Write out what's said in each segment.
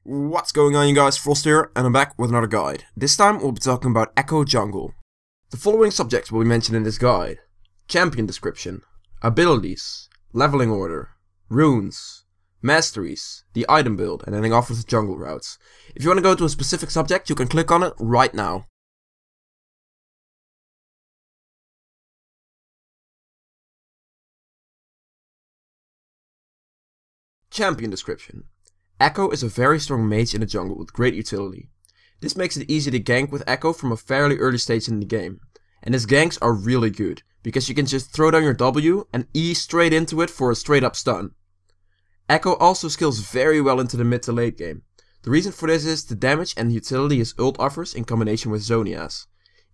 What's going on, you guys? Frost here, and I'm back with another guide. This time we'll be talking about Ekko jungle. The following subjects will be mentioned in this guide: champion description, abilities, leveling order, runes, masteries, the item build, and ending off with the jungle routes. If you want to go to a specific subject, you can click on it right now. Champion description. Ekko is a very strong mage in the jungle with great utility. This makes it easy to gank with Ekko from a fairly early stage in the game. And his ganks are really good, because you can just throw down your W and E straight into it for a straight up stun. Ekko also scales very well into the mid to late game. The reason for this is the damage and utility his ult offers in combination with Zhonya's.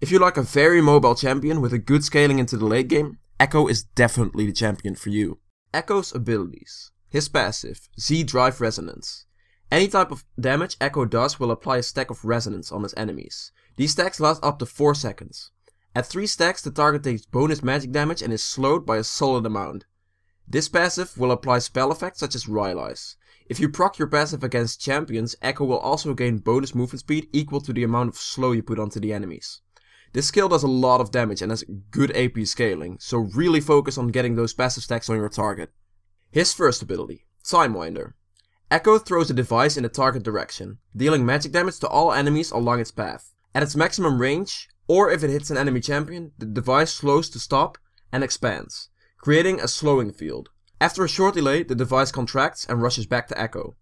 If you like a very mobile champion with a good scaling into the late game, Ekko is definitely the champion for you. Ekko's abilities. His passive, Z Drive Resonance. Any type of damage Ekko does will apply a stack of resonance on his enemies. These stacks last up to 4 seconds. At 3 stacks the target takes bonus magic damage and is slowed by a solid amount. This passive will apply spell effects such as Rylai's. If you proc your passive against champions, Ekko will also gain bonus movement speed equal to the amount of slow you put onto the enemies. This skill does a lot of damage and has good AP scaling, so really focus on getting those passive stacks on your target. His first ability, Sidewinder. Ekko throws a device in the target direction, dealing magic damage to all enemies along its path. At its maximum range, or if it hits an enemy champion, the device slows to stop and expands, creating a slowing field. After a short delay, the device contracts and rushes back to Ekko,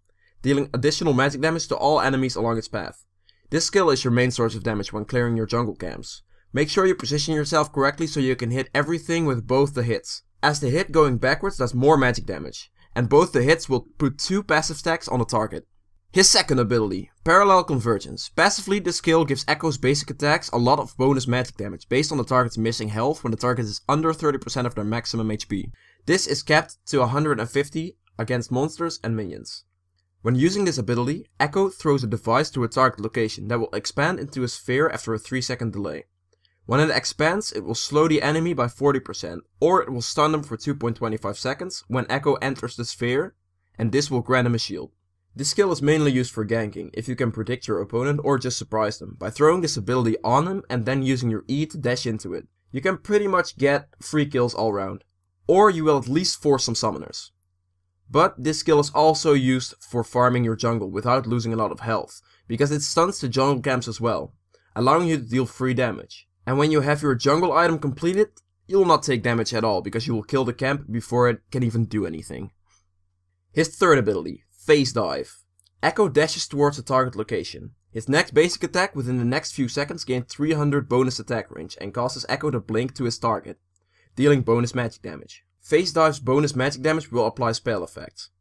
dealing additional magic damage to all enemies along its path. This skill is your main source of damage when clearing your jungle camps. Make sure you position yourself correctly so you can hit everything with both the hits, as the hit going backwards does more magic damage, and both the hits will put 2 passive stacks on the target. His second ability, Parallel Convergence. Passively, this skill gives Ekko's basic attacks a lot of bonus magic damage based on the target's missing health when the target is under 30% of their maximum HP. This is capped to 150 against monsters and minions. When using this ability, Ekko throws a device to a target location that will expand into a sphere after a 3-second delay. When it expands, it will slow the enemy by 40%, or it will stun them for 2.25 seconds when Ekko enters the sphere, and this will grant him a shield. This skill is mainly used for ganking, if you can predict your opponent or just surprise them, by throwing this ability on him and then using your E to dash into it. You can pretty much get free kills all round, or you will at least force some summoners. But this skill is also used for farming your jungle without losing a lot of health, because it stuns the jungle camps as well, allowing you to deal free damage. And when you have your jungle item completed, you will not take damage at all, because you will kill the camp before it can even do anything. His third ability, Phase Dive. Ekko dashes towards the target location. His next basic attack within the next few seconds gains 300 bonus attack range and causes Ekko to blink to his target, dealing bonus magic damage. Phase Dive's bonus magic damage will apply spell effects.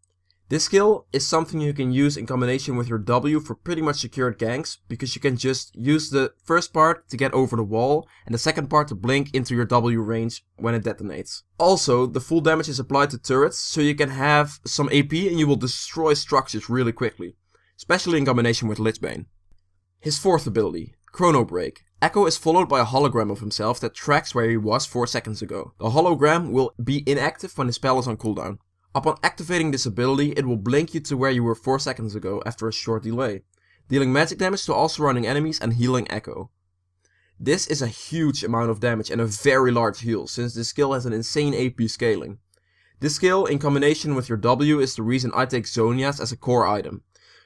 This skill is something you can use in combination with your W for pretty much secured ganks, because you can just use the first part to get over the wall and the second part to blink into your W range when it detonates. Also, the full damage is applied to turrets, so you can have some AP and you will destroy structures really quickly, especially in combination with Lichbane. His fourth ability, Chrono Break. Ekko is followed by a hologram of himself that tracks where he was 4 seconds ago. The hologram will be inactive when his spell is on cooldown. Upon activating this ability, it will blink you to where you were 4 seconds ago after a short delay, dealing magic damage to all surrounding enemies and healing Ekko. This is a huge amount of damage and a very large heal, since this skill has an insane AP scaling. This skill in combination with your W is the reason I take Zhonya's as a core item,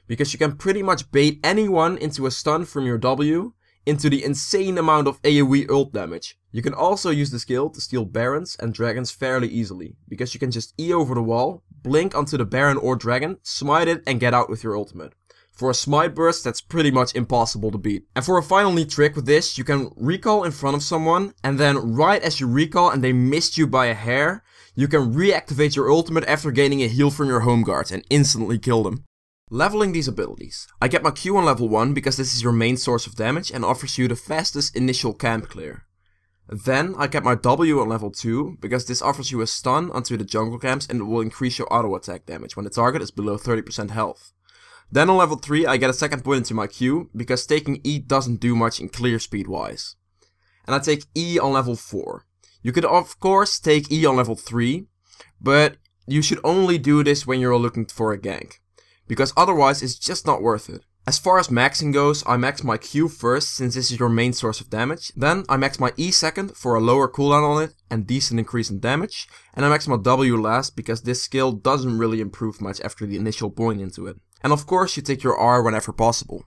because you can pretty much bait anyone into a stun from your W into the insane amount of AoE ult damage. You can also use the skill to steal barons and dragons fairly easily, because you can just E over the wall, blink onto the baron or dragon, smite it and get out with your ultimate. For a smite burst that's pretty much impossible to beat. And for a final neat trick with this, you can recall in front of someone, and then right as you recall and they missed you by a hair, you can reactivate your ultimate after gaining a heal from your home guards and instantly kill them. Leveling these abilities. I get my Q on level 1 because this is your main source of damage and offers you the fastest initial camp clear. Then I get my W on level 2 because this offers you a stun onto the jungle camps and it will increase your auto attack damage when the target is below 30% health. Then on level 3 I get a second point into my Q because taking E doesn't do much in clear speed wise. And I take E on level 4. You could of course take E on level 3, but you should only do this when you're looking for a gank. because otherwise it's just not worth it. As far as maxing goes, I max my Q first since this is your main source of damage, then I max my E second for a lower cooldown on it and decent increase in damage, and I max my W last because this skill doesn't really improve much after the initial point into it. And of course you take your R whenever possible.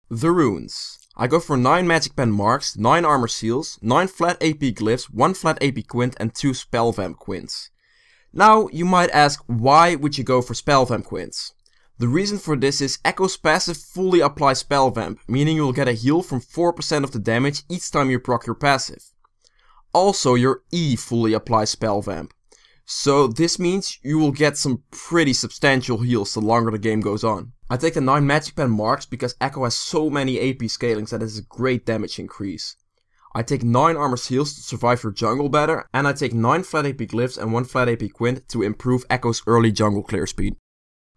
The runes. I go for 9 magic pen marks, 9 armor seals, 9 flat AP glyphs, 1 flat AP quint and 2 spell vamp quints. Now you might ask, why would you go for spell vamp quints? The reason for this is Ekko's passive fully applies spell vamp, meaning you will get a heal from 4% of the damage each time you proc your passive. Also your E fully applies spell vamp. So this means you will get some pretty substantial heals the longer the game goes on. I take the 9 magic pen marks because Ekko has so many AP scalings that it is a great damage increase. I take 9 armor seals to survive your jungle better, and I take 9 flat AP glyphs and 1 flat AP quint to improve Ekko's early jungle clear speed.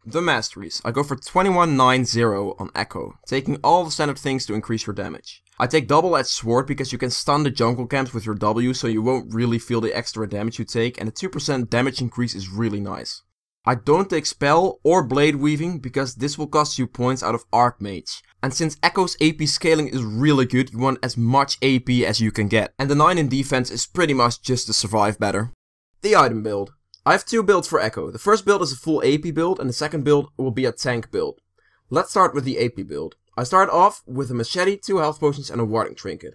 The Masteries. I go for 2190 on Ekko, taking all the standard things to increase your damage. I take double edged sword because you can stun the jungle camps with your W, so you won't really feel the extra damage you take, and the 2% damage increase is really nice. I don't take spell or blade weaving because this will cost you points out of Archmage. And since Ekko's AP scaling is really good, you want as much AP as you can get. And the 9 in defense is pretty much just to survive better. The item build. I have 2 builds for Ekko. The first build is a full AP build and the second build will be a tank build. Let's start with the AP build. I start off with a machete, 2 health potions and a warding trinket.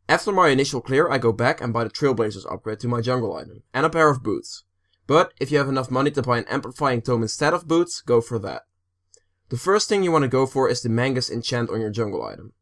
After my initial clear I go back and buy the Trailblazers upgrade to my jungle item. And a pair of boots. But if you have enough money to buy an amplifying tome instead of boots, go for that. The first thing you want to go for is the Mangus enchant on your jungle item.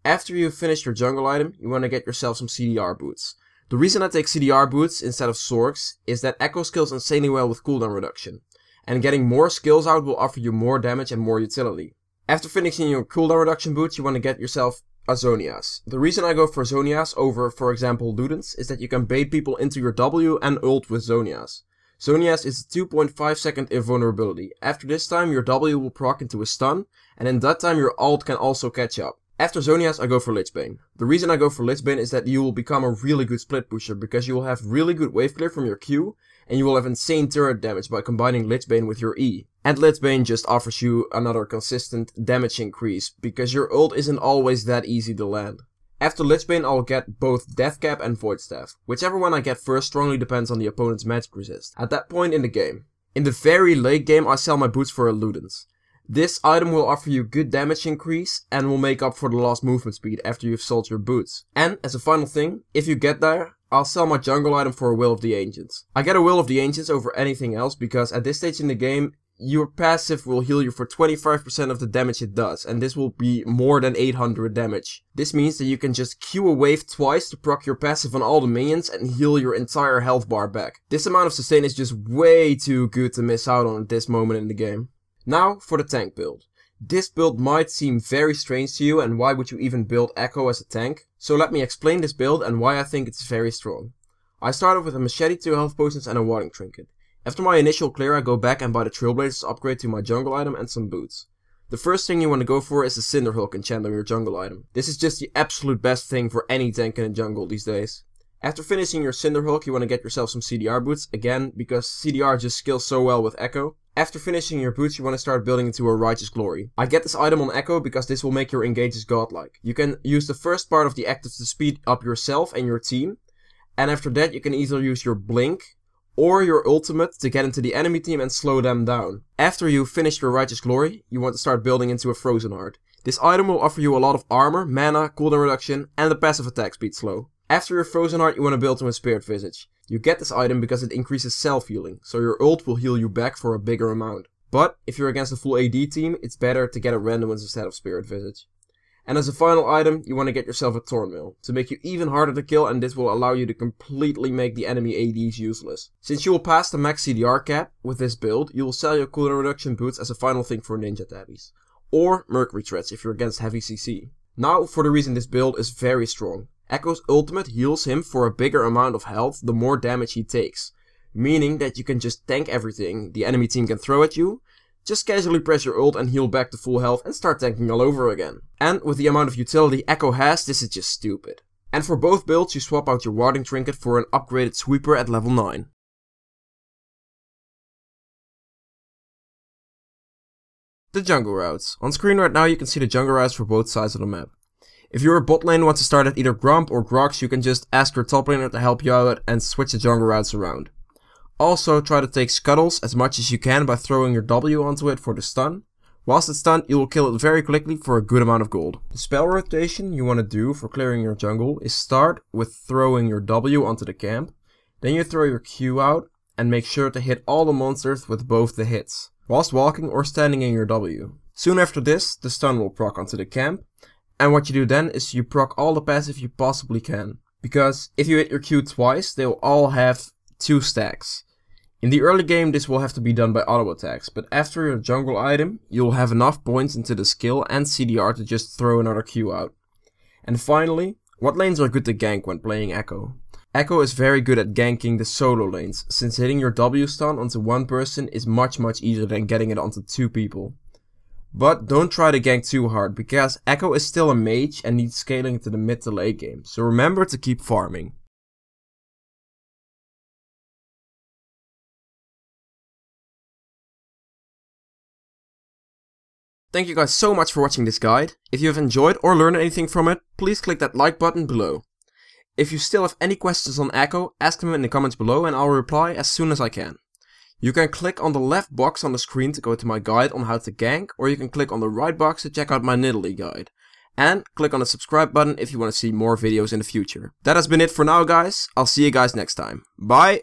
After you've finished your jungle item, you want to get yourself some CDR boots. The reason I take CDR boots instead of Sorgs is that Ekko scales insanely well with cooldown reduction. And getting more skills out will offer you more damage and more utility. After finishing your cooldown reduction boots, you want to get yourself a Zonias. The reason I go for Zonias over, for example, Ludens, is that you can bait people into your W and ult with Zonias. Zonias is 2.5 second invulnerability. After this time your W will proc into a stun, and in that time your ult can also catch up. After Zonias I go for Lichbane. The reason I go for Lichbane is that you will become a really good split pusher because you will have really good wave clear from your Q, and you will have insane turret damage by combining Lichbane with your E. And Lichbane just offers you another consistent damage increase, because your ult isn't always that easy to land. After Lichbane I'll get both Deathcap and Void Staff. Whichever one I get first strongly depends on the opponent's magic resist at that point in the game. In the very late game I sell my boots for a Ludens. This item will offer you good damage increase and will make up for the lost movement speed after you've sold your boots. And as a final thing, if you get there, I'll sell my jungle item for a Will of the Ancients. I get a Will of the Ancients over anything else because at this stage in the game, your passive will heal you for 25% of the damage it does, and this will be more than 800 damage. This means that you can just Q a wave twice to proc your passive on all the minions and heal your entire health bar back. This amount of sustain is just way too good to miss out on at this moment in the game. Now for the tank build. This build might seem very strange to you, and why would you even build Ekko as a tank? So let me explain this build and why I think it's very strong. I started with a machete, 2 health potions and a warding trinket. After my initial clear I go back and buy the Trailblazers upgrade to my jungle item and some boots. The first thing you want to go for is the Cinderhulk enchant on your jungle item. This is just the absolute best thing for any tank in a jungle these days. After finishing your Cinderhulk you want to get yourself some CDR boots, again because CDR just scales so well with Ekko. After finishing your boots you want to start building into a Righteous Glory. I get this item on Ekko because this will make your engages godlike. You can use the first part of the active to speed up yourself and your team, and after that you can either use your blink or your ultimate to get into the enemy team and slow them down. After you finish your Righteous Glory, you want to start building into a Frozen Heart. This item will offer you a lot of armor, mana, cooldown reduction, and the passive attack speed slow. After your Frozen Heart, you want to build to a Spirit Visage. You get this item because it increases self-healing, so your ult will heal you back for a bigger amount. But if you're against a full AD team, it's better to get a random one instead of Spirit Visage. And as a final item, you want to get yourself a Thornmail, to make you even harder to kill, and this will allow you to completely make the enemy ADs useless. Since you will pass the max CDR cap with this build, you will sell your cooldown reduction boots as a final thing for ninja tabbies. Or Mercury Threads if you're against heavy CC. Now for the reason this build is very strong. Ekko's ultimate heals him for a bigger amount of health the more damage he takes. Meaning that you can just tank everything the enemy team can throw at you, just casually press your ult and heal back to full health and start tanking all over again. And with the amount of utility Ekko has, this is just stupid. And for both builds you swap out your warding trinket for an upgraded sweeper at level 9. The jungle routes. On screen right now you can see the jungle routes for both sides of the map. If you're a bot lane and want to start at either Grump or Grox, you can just ask your top laner to help you out and switch the jungle routes around. Also try to take scuttles as much as you can by throwing your W onto it for the stun. Whilst it's stunned, you will kill it very quickly for a good amount of gold. The spell rotation you want to do for clearing your jungle is start with throwing your W onto the camp, then you throw your Q out and make sure to hit all the monsters with both the hits, whilst walking or standing in your W. Soon after this, the stun will proc onto the camp, and what you do then is you proc all the passive you possibly can, because if you hit your Q twice, they will all have 2 stacks. In the early game this will have to be done by auto attacks, but after your jungle item, you'll have enough points into the skill and CDR to just throw another Q out. And finally, what lanes are good to gank when playing Ekko? Ekko is very good at ganking the solo lanes, since hitting your W stun onto one person is much easier than getting it onto 2 people. But don't try to gank too hard, because Ekko is still a mage and needs scaling to the mid to late game, so remember to keep farming. Thank you guys so much for watching this guide. If you have enjoyed or learned anything from it, please click that like button below. If you still have any questions on Ekko, ask them in the comments below and I'll reply as soon as I can. You can click on the left box on the screen to go to my guide on how to gank, or you can click on the right box to check out my Nidalee guide. And click on the subscribe button if you want to see more videos in the future. That has been it for now guys, I'll see you guys next time. Bye!